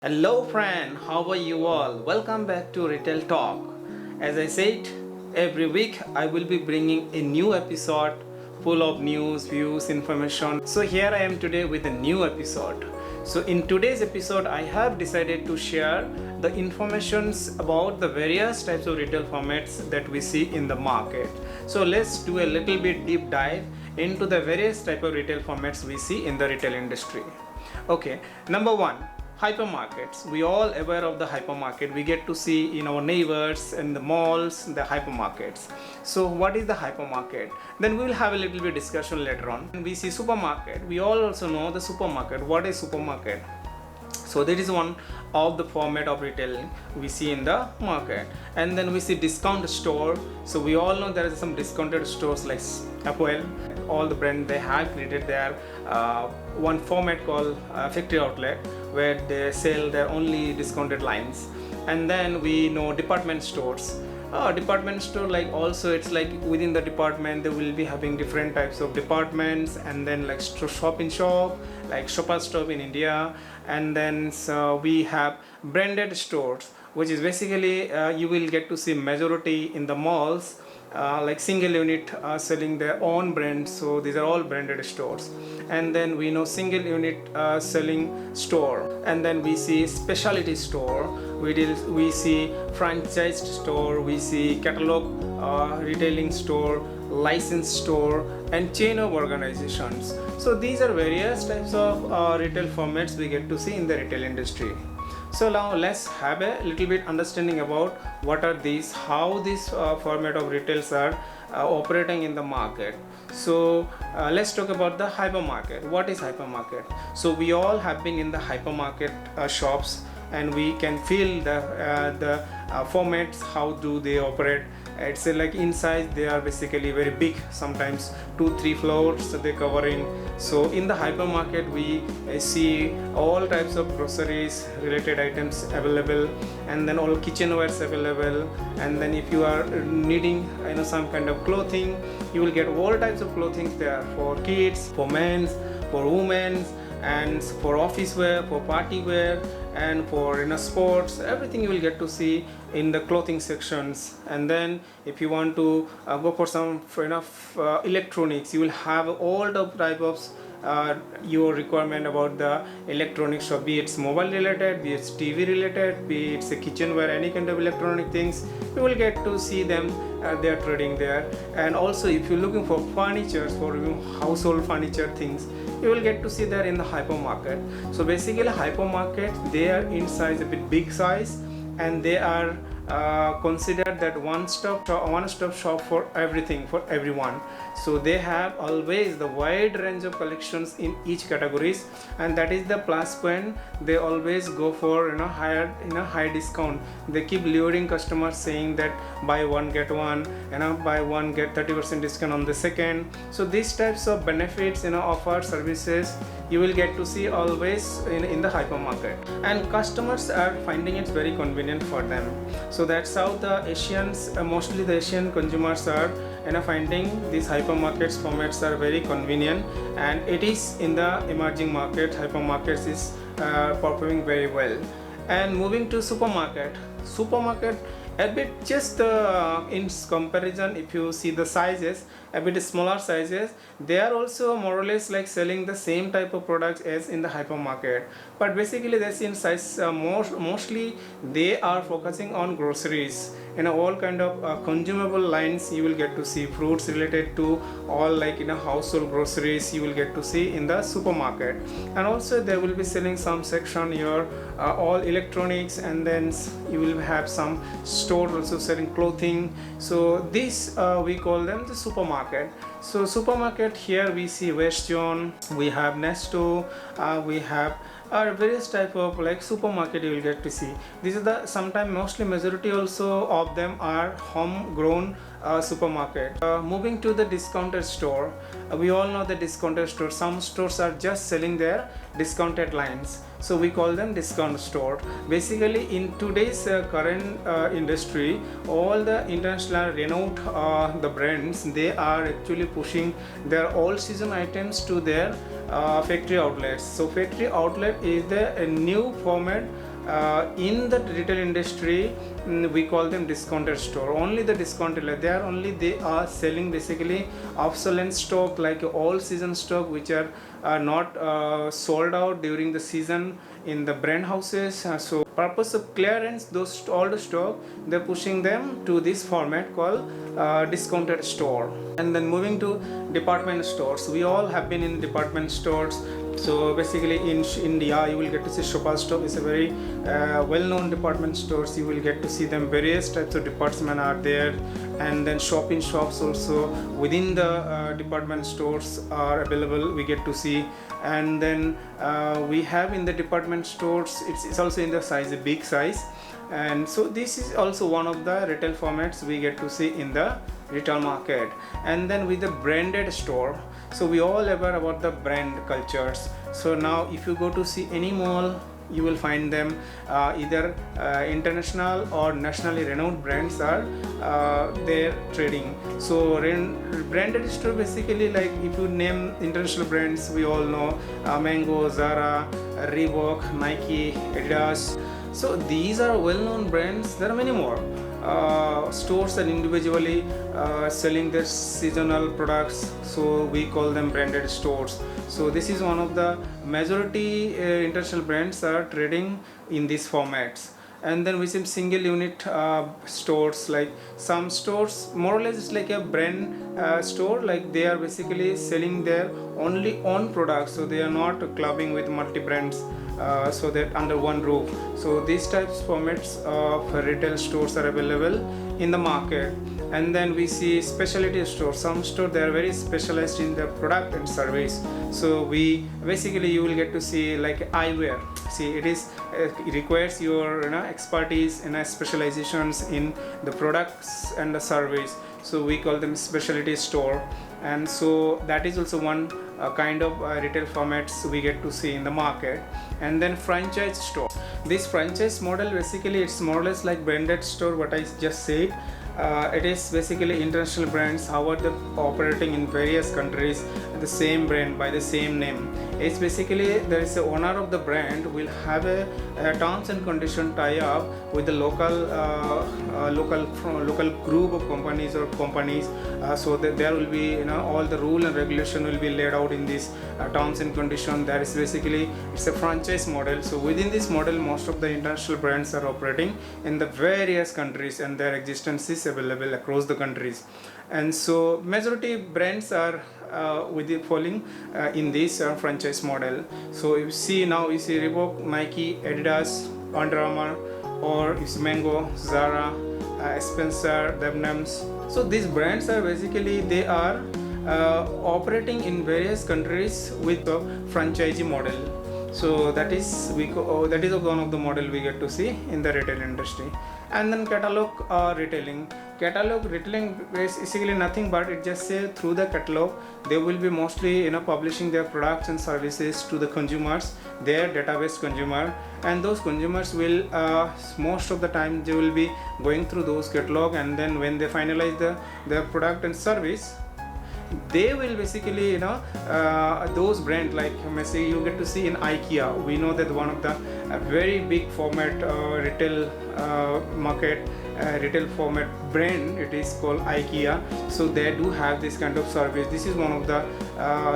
Hello friend, how are you all? Welcome back to Retail Talk. As I said, every week I will be bringing a new episode full of news, views, information. So here I am today with a new episode. So in today's episode I have decided to share the informations about the various types of retail formats that we see in the market. So let's do a little bit deep dive into the various type of retail formats we see in the retail industry. Okay, number one, hypermarkets. We all aware of the hypermarket. We get to see in our neighbors in the malls the hypermarkets. So what is the hypermarket? Then we will have a little bit discussion later on. And we see supermarket. We all also know the supermarket. What is supermarket? So that is one of the format of retailing we see in the market. And then we see discount store. So we all know there is some discounted stores like Apple. All the brand they have created their one format called factory outlet, where they sell their only discounted lines. And then we know department stores. Department store, like also it's like within the department they will be having different types of departments, and then like shop in shop, like Shoppers Stop in India. And then so we have branded stores, which is basically you will get to see majority in the malls, like single unit selling their own brand. So these are all branded stores. And then we know single unit selling store. And then we see specialty store. We see franchised store. We see catalog retailing store, licensed store, and chain of organizations. So these are various types of retail formats we get to see in the retail industry. So now let's have a little bit understanding about what are these, how this format of retails are operating in the market. So let's talk about the hypermarket. What is hypermarket? So we all have been in the hypermarket shops, and we can feel the formats, how do they operate. It's like inside they are basically very big, sometimes 2-3 floors they covering. So in the hypermarket we see all types of groceries related items available, and then all kitchenwares available. And then if you are needing some kind of clothing, you will get all types of clothing there, for kids, for men, for women, and for office wear, for party wear, and for sports. Everything you will get to see in the clothing sections. And then if you want to go for some electronics, you will have all the type of your requirement about the electronics shop, be it's mobile related, be it's TV related, be it's a kitchenware, any kind of electronic things, you will get to see them. They are trading there. And also if you're looking for furniture, for household furniture things, you will get to see there in the hypermarket. So basically hypermarket, they are in size a bit big size, and they are considered that one-stop shop for everything, for everyone. So they have always the wide range of collections in each categories, and that is the plus point. They always go for high discount. They keep luring customers, saying that buy one get one, buy one get 30% discount on the second. So these types of benefits offer services you will get to see always in the hypermarket, and customers are finding it very convenient for them. So that's how the Asians, mostly the Asian consumers are finding these hypermarkets formats are very convenient. And it is in the emerging market, hypermarkets is performing very well. And moving to supermarket a bit just in comparison, if you see the sizes, a bit smaller sizes, they are also more or less like selling the same type of products as in the hypermarket. But basically they see in size mostly they are focusing on groceries, all kind of consumable lines. You will get to see fruits related to all, like household groceries you will get to see in the supermarket. And also they will be selling some section here all electronics, and then you will have some store also selling clothing. So this we call them the supermarket. So supermarket, here we see Weston, we have Nesto, we have various type of like supermarket you will get to see. This is the sometime mostly majority also of them are homegrown supermarket. Moving to the discounted store, we all know the discounted store. Some stores are just selling their discounted lines, so we call them discount store. Basically in today's current industry, all the international renowned the brands, they are actually pushing their all season items to their factory outlets. So factory outlet is a new format in the retail industry, we call them discounted store. Only the discounted, they are selling basically obsolete stock, like all season stock which are not sold out during the season in the brand houses. So purpose of clearance those all the stock, they're pushing them to this format called discounted store. And then moving to department stores, we all have been in department stores. So basically in India you will get to see Shoppers Stop is a very well-known department stores. You will get to see them, various types of departments are there, and then shopping shops also within the department stores are available, we get to see. And then we have in the department stores, it's also in the size, a big size. And so this is also one of the retail formats we get to see in the retail market. And then with the branded store, so we all aware about the brand cultures. So now if you go to see any mall, you will find them either international or nationally renowned brands are there trading. So branded store, basically, like if you name international brands, we all know Mango, Zara, Reebok, Nike, Adidas. So these are well-known brands. There are many more stores that individually selling their seasonal products, so we call them branded stores. So this is one of the majority international brands are trading in these formats. And then we see single unit stores, like some stores more or less it's like a brand store, like they are basically selling their only own products, so they are not clubbing with multi brands, so that under one roof. So these types formats of retail stores are available in the market. And then we see specialty stores. Some stores they are very specialized in the product and service. So we basically, you will get to see like eyewear. See, it requires your expertise and specializations in the products and the service. So we call them specialty store. And so that is also one kind of retail formats we get to see in the market. And then franchise store. This franchise model, basically it's more or less like branded store, what I just said. It is basically international brands, however operating in various countries, the same brand by the same name. It's basically there is a owner of the brand will have a terms and condition tie up with the local group of companies or companies, so that there will be all the rule and regulation will be laid out in this terms and condition. That is basically, it's a franchise model. So within this model, most of the international brands are operating in the various countries, and their existence is available across the countries. And so majority brands are falling in this franchise model. So you see now, you see Reebok, Nike, Adidas, Under Armour, or it's Mango, Zara, Spencer, Debenhams. So these brands are basically, they are operating in various countries with a franchisee model. So that is that is one of the model we get to see in the retail industry. And then catalog retailing. Catalog retailing is basically nothing but it just say through the catalog they will be mostly publishing their products and services to the consumers, their database consumer, and those consumers will most of the time they will be going through those catalog, and then when they finalize their product and service, they will basically those brands, like say you get to see in IKEA. We know that one of the very big format retail market retail format brand, it is called IKEA. So they do have this kind of service. This is one of the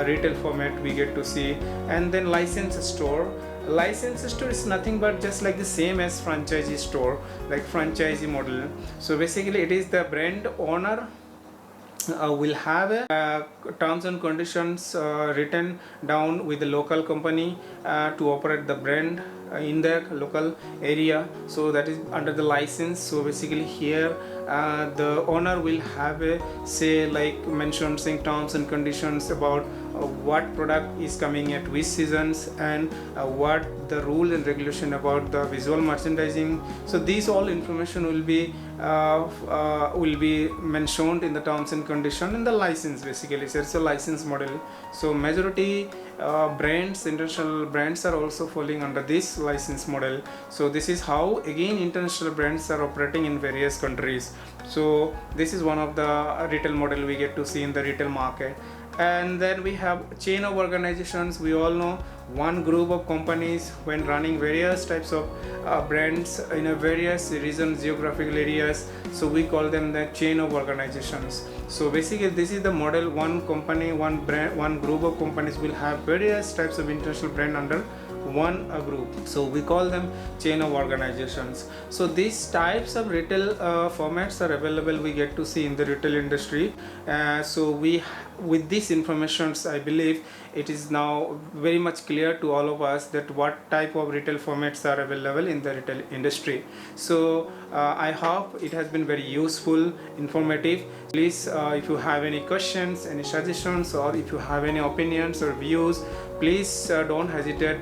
retail format we get to see. And then license store. License store is nothing but just like the same as franchisee store, like franchisee model. So basically it is the brand owner will have a terms and conditions written down with the local company to operate the brand in their local area. So that is under the license. So basically here the owner will have a say, like mentioned saying terms and conditions about what product is coming at which seasons, and what the rule and regulation about the visual merchandising. So these all information will be mentioned in the terms and condition in the license. Basically it's a license model. So majority brands, international brands, are also falling under this license model. So this is how again international brands are operating in various countries. So this is one of the retail model we get to see in the retail market. And then we have chain of organizations. We all know one group of companies when running various types of brands in a various regions, geographical areas, so we call them the chain of organizations. So basically this is the model. One company, one brand, one group of companies will have various types of international brand under one group, so we call them chain of organizations. So these types of retail formats are available, we get to see in the retail industry. So we, with these informations, I believe it is now very much clear to all of us that what type of retail formats are available in the retail industry. So I hope it has been very useful, informative. Please, if you have any questions, any suggestions, or if you have any opinions or views, please don't hesitate,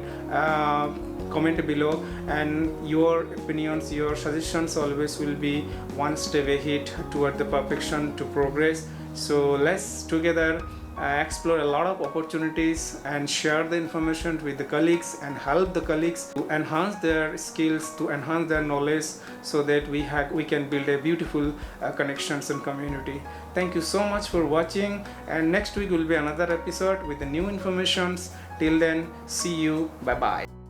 comment below, and your opinions, your suggestions always will be one step ahead toward the perfection, to progress. So let's together explore a lot of opportunities and share the information with the colleagues and help the colleagues to enhance their skills, to enhance their knowledge, so that we can build a beautiful connections and community. Thank you so much for watching, and next week will be another episode with the new informations. Till then, see you. Bye bye.